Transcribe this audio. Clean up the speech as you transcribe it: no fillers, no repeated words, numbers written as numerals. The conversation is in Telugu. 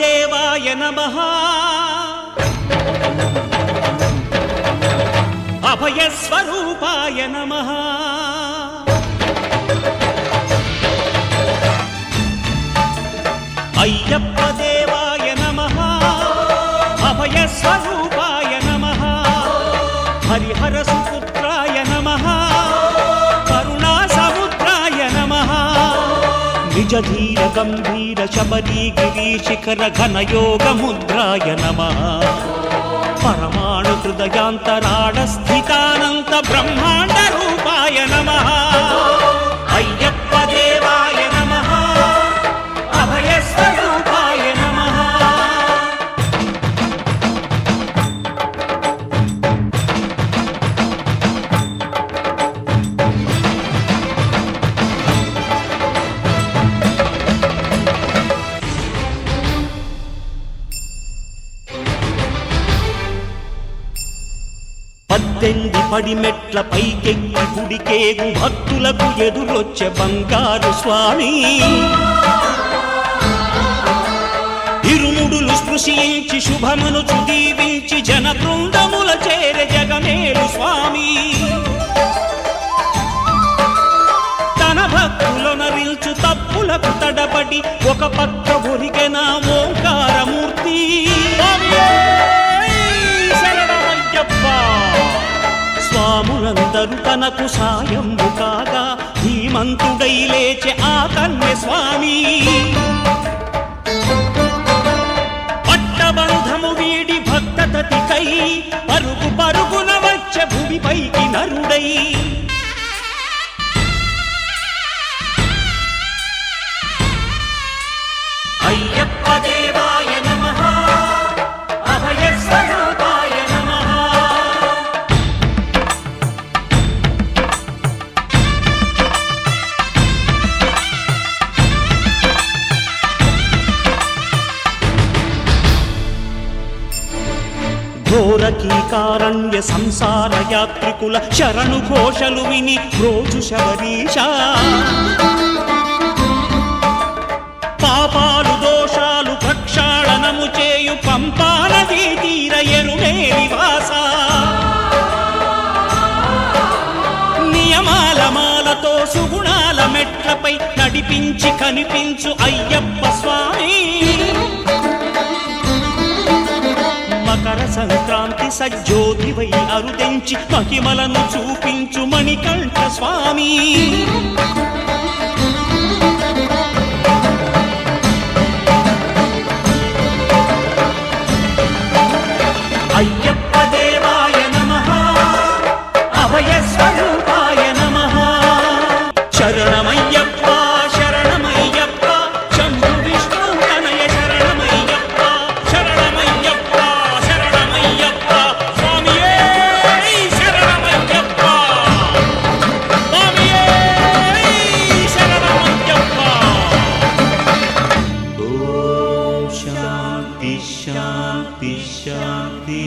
దేవాయ నమః అభయ స్వరూపాయ నమః అయ్యప్ప దేవాయ నమః అభయ స్వరూపాయ నమః హరిహర సుపుత్రాయ నమః కరుణా సముద్రాయ నమః నిజ ధీర గంభీర శబరీ గిరి శిఖర ఘన యోగ ముద్రాయ నమః పరమాణు హృదయాంతరాళ స్థితానంత బ్రహ్మాండ రూపాయ నమః అయ్యప్ప దేవాయ నమః అభయ స్వరూపాయ నమః పద్దెంది పడిమెట్ల పైకెక్కి గుడికేగు భక్తులకు ఎదురొచ్చే బంగారు స్వామి ఇరుముడులు స్పృశించి శుభమును చుదీవించి జన బృందముల చేరే జగమేలు స్వామి తన భక్తులొనరిల్చు తప్పులకు తడబడి ఒక పక్క ఒరిగెన ఓంకారమూర్తి స్వాములందరూ తనకు సాయము కాగా ధీమంతుడై లేచే ఆ కన్య స్వామి పట్టబంధము వీడి భక్తతతికై పరుగు పరుగున వచ్చే భూమిపైకి నరుడై అయ్యప్ప దేవాయ నమః అభయ స్వరూపాయ నమః ఘోరకీకారణ్య సంసార యాత్రికుల శరణు ఘోషలు విని రోజు శబరీష పాపాలు దోషాలు ప్రక్షాళనము చేయు పంపానదీ తీర ఎరుమే నివాస నియమాల మాలతో సుగుణాల మెట్లపై నడిపించి కనిపించు అయ్యప్ప స్వామి మకర సంక్రాంతి సజ్జోతివై అరుదెంచి మహిమలను చూపించు మణికంఠ స్వామి అయ్యప్ప దేవాయ నమః అభయ స్వరూపాయ నమః శరణమయ్యప్ప శరణమయ్యప్ప శంభు విష్ణు తనయ శరణమయ్యప్ప శరణమయ్యప్ప శరణమయ్యప్ప స్వామియే శరణమయ్యప్ప స్వామియే శరణమయ్యప్ప ఓం శాంతి శాంతి శాంతి